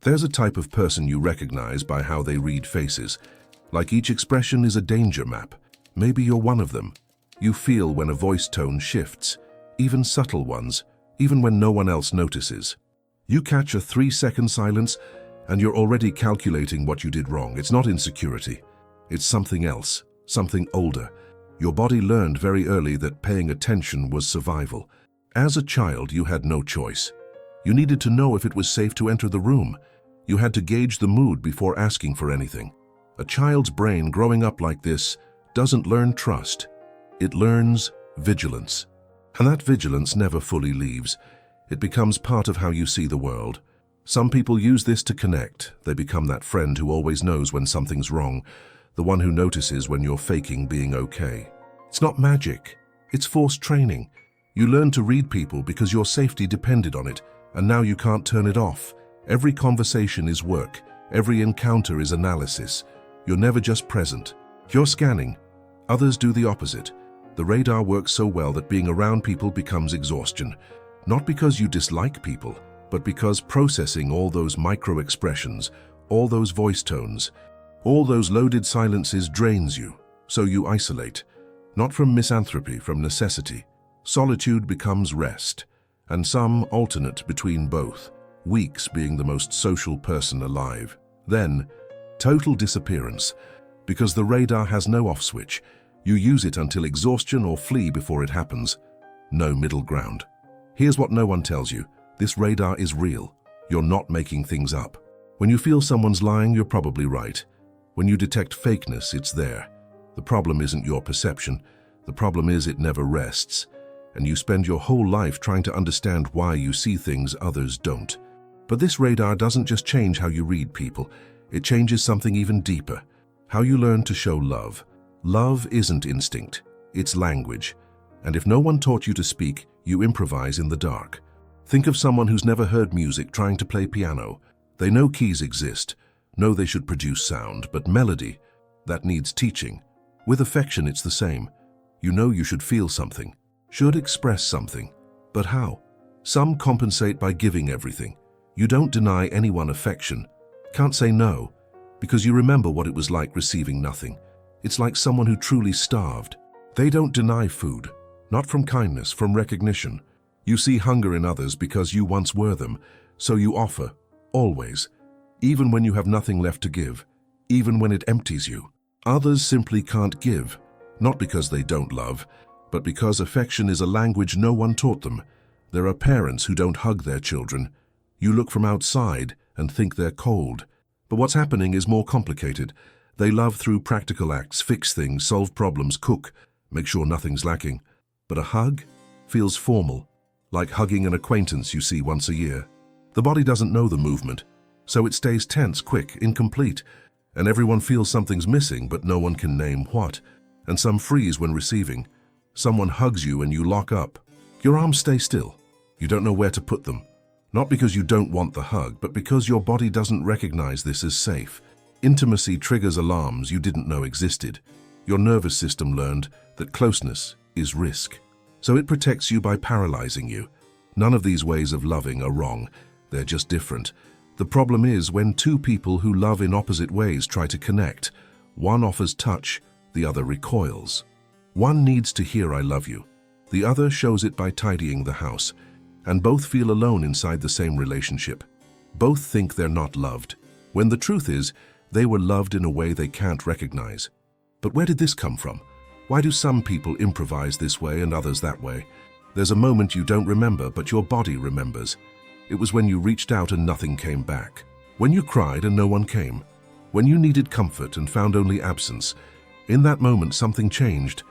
There's a type of person you recognize by how they read faces. Like each expression is a danger map. Maybe you're one of them. You feel when a voice tone shifts, even subtle ones, even when no one else notices. You catch a 3-second silence and you're already calculating what you did wrong. It's not insecurity. It's something else, something older. Your body learned very early that paying attention was survival. As a child, you had no choice. You needed to know if it was safe to enter the room. You had to gauge the mood before asking for anything. A child's brain growing up like this doesn't learn trust. It learns vigilance. And that vigilance never fully leaves. It becomes part of how you see the world. Some people use this to connect. They become that friend who always knows when something's wrong, the one who notices when you're faking being okay. It's not magic. It's forced training. You learn to read people because your safety depended on it, and now you can't turn it off. Every conversation is work. Every encounter is analysis. You're never just present. You're scanning. Others do the opposite. The radar works so well that being around people becomes exhaustion. Not because you dislike people, but because processing all those micro-expressions, all those voice tones, all those loaded silences drains you, so you isolate. Not from misanthropy, from necessity. Solitude becomes rest, and some alternate between both, weeks being the most social person alive. Then, total disappearance, because the radar has no off switch. You use it until exhaustion or flee before it happens. No middle ground. Here's what no one tells you. This radar is real. You're not making things up. When you feel someone's lying, you're probably right. When you detect fakeness, it's there. The problem isn't your perception. The problem is it never rests. And you spend your whole life trying to understand why you see things others don't. But this radar doesn't just change how you read people. It changes something even deeper. How you learn to show love. Love isn't instinct. It's language. And if no one taught you to speak, you improvise in the dark. Think of someone who's never heard music trying to play piano. They know keys exist, know they should produce sound, but melody, that needs teaching. With affection, it's the same. You know you should feel something, should express something. But how? Some compensate by giving everything. You don't deny anyone affection. Can't say no, because you remember what it was like receiving nothing. It's like someone who truly starved. They don't deny food. Not from kindness, from recognition. You see hunger in others because you once were them, so you offer, always, even when you have nothing left to give, even when it empties you. Others simply can't give, not because they don't love, but because affection is a language no one taught them. There are parents who don't hug their children. You look from outside and think they're cold. But what's happening is more complicated. They love through practical acts, fix things, solve problems, cook, make sure nothing's lacking. But a hug feels formal, like hugging an acquaintance you see once a year. The body doesn't know the movement, so it stays tense, quick, incomplete, and everyone feels something's missing, but no one can name what. And some freeze when receiving. Someone hugs you and you lock up. Your arms stay still. You don't know where to put them. Not because you don't want the hug, but because your body doesn't recognize this as safe. Intimacy triggers alarms you didn't know existed. Your nervous system learned that closeness is risk. So it protects you by paralyzing you. None of these ways of loving are wrong. They're just different. The problem is when two people who love in opposite ways try to connect. One offers touch, the other recoils. One needs to hear "I love you." The other shows it by tidying the house. And both feel alone inside the same relationship. Both think they're not loved, when the truth is, they were loved in a way they can't recognize. But where did this come from? Why do some people improvise this way and others that way? There's a moment you don't remember, but your body remembers. It was when you reached out and nothing came back. When you cried and no one came. When you needed comfort and found only absence. In that moment, something changed.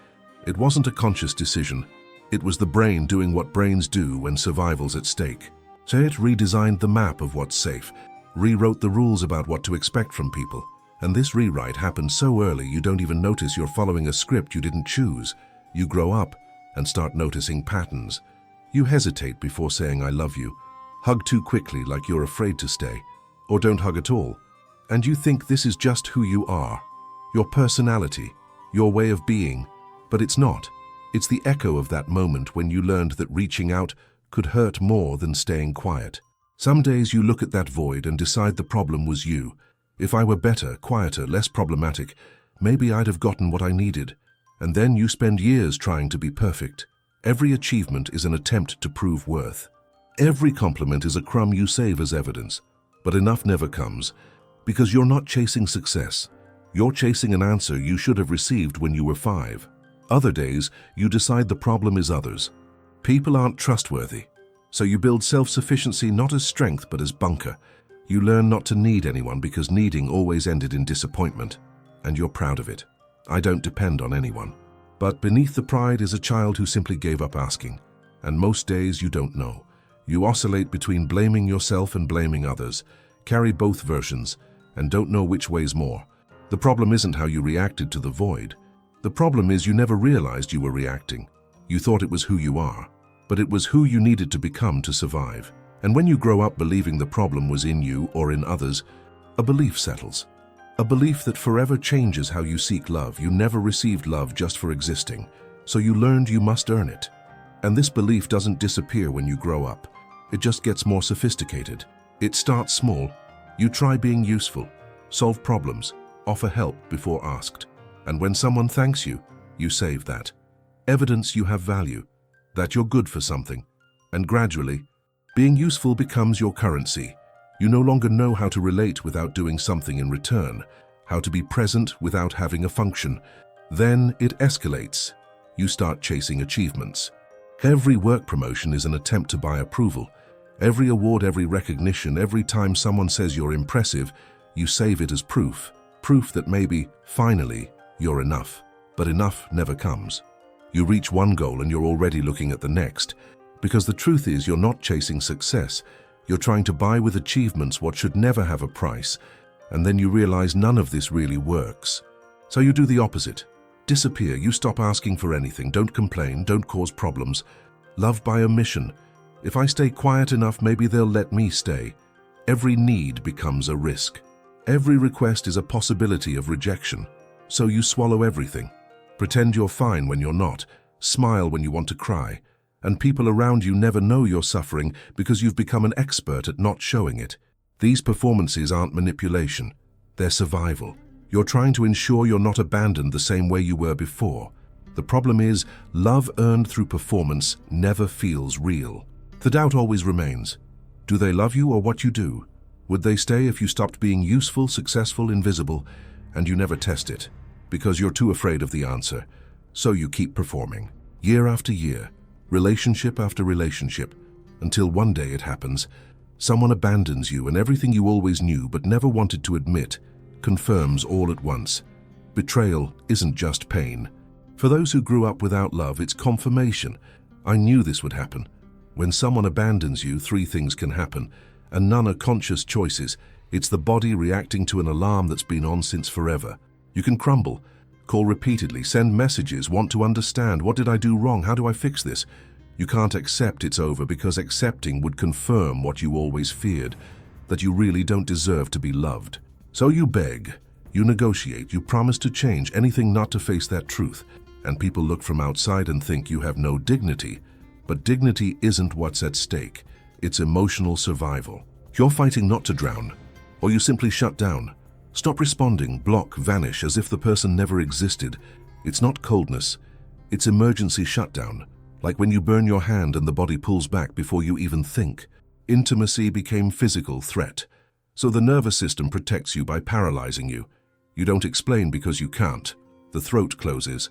It wasn't a conscious decision. It was the brain doing what brains do when survival's at stake. So it redesigned the map of what's safe, rewrote the rules about what to expect from people. And this rewrite happened so early you don't even notice you're following a script you didn't choose. You grow up and start noticing patterns. You hesitate before saying "I love you," hug too quickly like you're afraid to stay, or don't hug at all. And you think this is just who you are, your personality, your way of being. But it's not. It's the echo of that moment when you learned that reaching out could hurt more than staying quiet. Some days you look at that void and decide the problem was you. If I were better, quieter, less problematic, maybe I'd have gotten what I needed. And then you spend years trying to be perfect. Every achievement is an attempt to prove worth. Every compliment is a crumb you save as evidence. But enough never comes, because you're not chasing success. You're chasing an answer you should have received when you were 5. Other days, you decide the problem is others. People aren't trustworthy. So you build self-sufficiency not as strength but as bunker. You learn not to need anyone because needing always ended in disappointment. And you're proud of it. I don't depend on anyone. But beneath the pride is a child who simply gave up asking. And most days you don't know. You oscillate between blaming yourself and blaming others, carry both versions, and don't know which way's more. The problem isn't how you reacted to the void. The problem is you never realized you were reacting. You thought it was who you are, but it was who you needed to become to survive. And when you grow up believing the problem was in you or in others, a belief settles. A belief that forever changes how you seek love. You never received love just for existing, so you learned you must earn it. And this belief doesn't disappear when you grow up. It just gets more sophisticated. It starts small. You try being useful, solve problems, offer help before asked. And when someone thanks you, you save that. Evidence you have value, that you're good for something. And gradually, being useful becomes your currency. You no longer know how to relate without doing something in return, how to be present without having a function. Then it escalates. You start chasing achievements. Every work promotion is an attempt to buy approval. Every award, every recognition, every time someone says you're impressive, you save it as proof. Proof that maybe, finally, you're enough. But enough never comes. You reach one goal and you're already looking at the next. Because the truth is you're not chasing success. You're trying to buy with achievements what should never have a price. And then you realize none of this really works. So you do the opposite. Disappear. You stop asking for anything. Don't complain. Don't cause problems. Love by omission. If I stay quiet enough, maybe they'll let me stay. Every need becomes a risk. Every request is a possibility of rejection. So you swallow everything. Pretend you're fine when you're not. Smile when you want to cry. And people around you never know you're suffering because you've become an expert at not showing it. These performances aren't manipulation. They're survival. You're trying to ensure you're not abandoned the same way you were before. The problem is, love earned through performance never feels real. The doubt always remains. Do they love you or what you do? Would they stay if you stopped being useful, successful, invisible, and you never test it? Because you're too afraid of the answer. So you keep performing, year after year, relationship after relationship, until one day it happens. Someone abandons you and everything you always knew but never wanted to admit confirms all at once. Betrayal isn't just pain. For those who grew up without love, it's confirmation. I knew this would happen. When someone abandons you, 3 things can happen, and none are conscious choices. It's the body reacting to an alarm that's been on since forever. You can crumble, call repeatedly, send messages, want to understand, what did I do wrong, how do I fix this? You can't accept it's over because accepting would confirm what you always feared, that you really don't deserve to be loved. So you beg, you negotiate, you promise to change, anything not to face that truth. And people look from outside and think you have no dignity. But dignity isn't what's at stake. It's emotional survival. You're fighting not to drown, or you simply shut down. Stop responding, block, vanish as if the person never existed. It's not coldness. It's emergency shutdown. Like when you burn your hand and the body pulls back before you even think. Intimacy became physical threat. So the nervous system protects you by paralyzing you. You don't explain because you can't. The throat closes.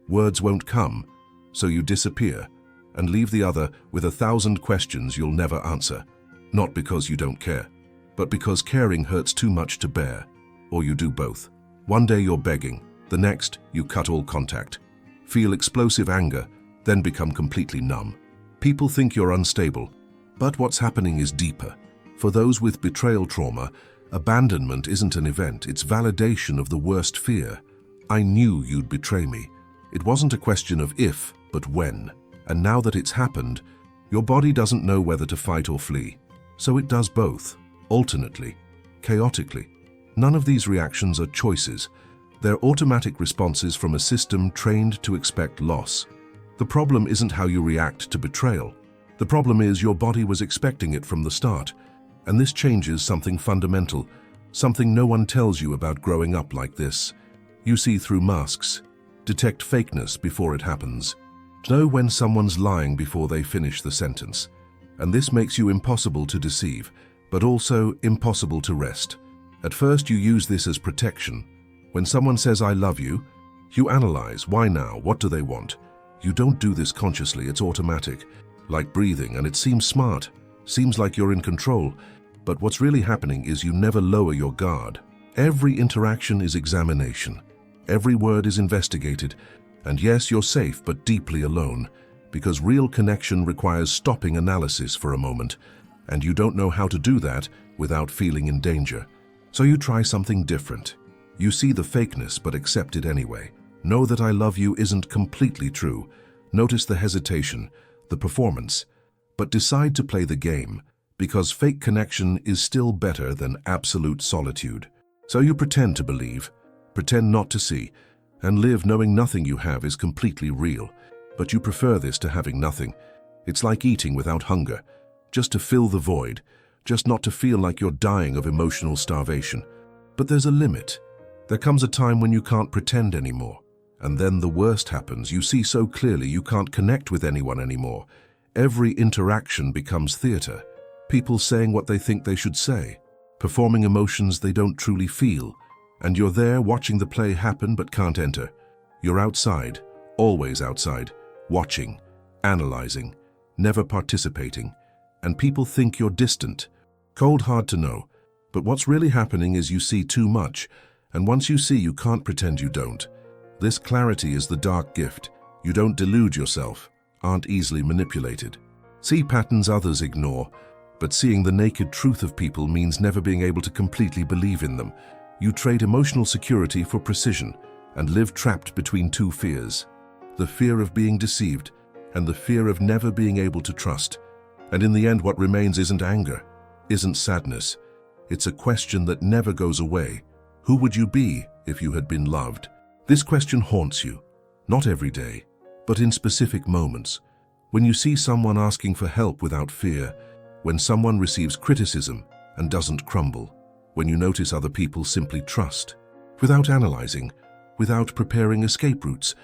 Words won't come. So you disappear and leave the other with 1,000 questions you'll never answer. Not because you don't care, but because caring hurts too much to bear. Or you do both. One day you're begging, the next you cut all contact. Feel explosive anger, then become completely numb. People think you're unstable, but what's happening is deeper. For those with betrayal trauma, abandonment isn't an event, it's validation of the worst fear. I knew you'd betray me. It wasn't a question of if, but when. And now that it's happened, your body doesn't know whether to fight or flee. So it does both, alternately, chaotically. None of these reactions are choices. They're automatic responses from a system trained to expect loss. The problem isn't how you react to betrayal. The problem is your body was expecting it from the start. And this changes something fundamental, something no one tells you about growing up like this. You see through masks, detect fakeness before it happens, know when someone's lying before they finish the sentence. And this makes you impossible to deceive, but also impossible to rest. At first you use this as protection. When someone says, "I love you," you analyze, why now, what do they want? You don't do this consciously, it's automatic, like breathing, and it seems smart, seems like you're in control. But what's really happening is you never lower your guard. Every interaction is examination. Every word is investigated. And yes, you're safe, but deeply alone, because real connection requires stopping analysis for a moment, and you don't know how to do that without feeling in danger. So you try something different. You see the fakeness, but accept it anyway. Know that "I love you" isn't completely true. Notice the hesitation, the performance, but decide to play the game, because fake connection is still better than absolute solitude. So you pretend to believe, pretend not to see, and live knowing nothing you have is completely real. But you prefer this to having nothing. It's like eating without hunger, just to fill the void, just not to feel like you're dying of emotional starvation. But there's a limit. There comes a time when you can't pretend anymore. And then the worst happens. You see so clearly you can't connect with anyone anymore. Every interaction becomes theater. People saying what they think they should say, performing emotions they don't truly feel. And you're there watching the play happen but can't enter. You're outside, always outside, watching, analyzing, never participating. And people think you're distant. Cold hard to know. But what's really happening is you see too much. And once you see, you can't pretend you don't. This clarity is the dark gift. You don't delude yourself, aren't easily manipulated. See patterns others ignore, but seeing the naked truth of people means never being able to completely believe in them. You trade emotional security for precision and live trapped between two fears. The fear of being deceived and the fear of never being able to trust. And in the end, what remains isn't anger, isn't sadness. It's a question that never goes away. Who would you be if you had been loved? This question haunts you, not every day, but in specific moments. When you see someone asking for help without fear, when someone receives criticism and doesn't crumble, when you notice other people simply trust, without analyzing, without preparing escape routes,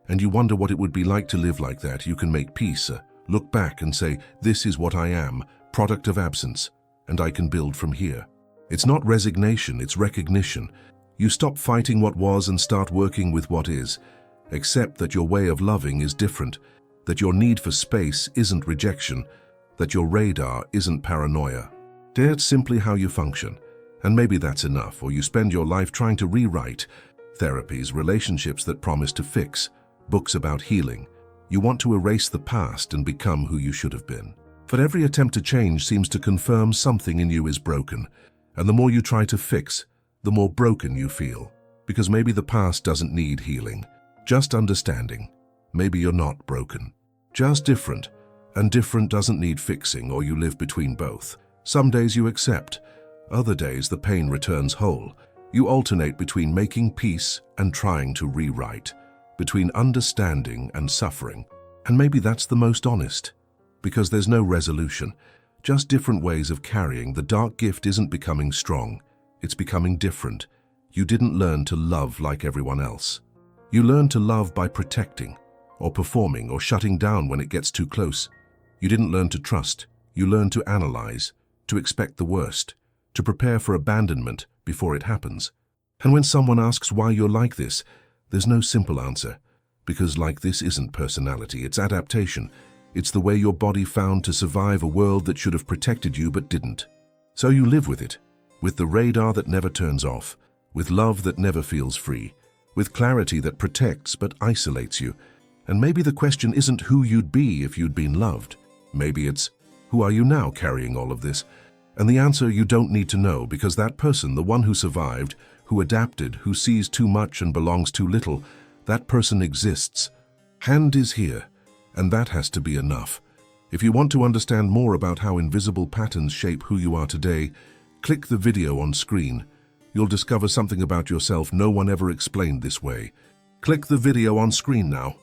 and you wonder what it would be like to live like that. You can make peace, look back and say, "This is what I am, product of absence, and I can build from here." It's not resignation, it's recognition. You stop fighting what was and start working with what is. Accept that your way of loving is different, that your need for space isn't rejection, that your radar isn't paranoia. That's simply how you function. And maybe that's enough, or you spend your life trying to rewrite therapies, relationships that promise to fix, books about healing. You want to erase the past and become who you should have been. But every attempt to change seems to confirm something in you is broken. And the more you try to fix, the more broken you feel. Because maybe the past doesn't need healing, just understanding. Maybe you're not broken, just different. And different doesn't need fixing, or you live between both. Some days you accept, other days the pain returns whole. You alternate between making peace and trying to rewrite, between understanding and suffering. And maybe that's the most honest, because there's no resolution, just different ways of carrying. The dark gift isn't becoming strong, it's becoming different. You didn't learn to love like everyone else. You learn to love by protecting, or performing, or shutting down when it gets too close. You didn't learn to trust. You learn to analyze, to expect the worst, to prepare for abandonment before it happens. And when someone asks why you're like this, there's no simple answer, because like this isn't personality, it's adaptation. It's the way your body found to survive a world that should have protected you but didn't. So you live with it, with the radar that never turns off, with love that never feels free, with clarity that protects but isolates you. And maybe the question isn't who you'd be if you'd been loved. Maybe it's, who are you now carrying all of this? And the answer you don't need to know, because that person, the one who survived, who adapted, who sees too much and belongs too little, that person exists. Hand is here, and that has to be enough. If you want to understand more about how invisible patterns shape who you are today, click the video on screen. You'll discover something about yourself no one ever explained this way. Click the video on screen now.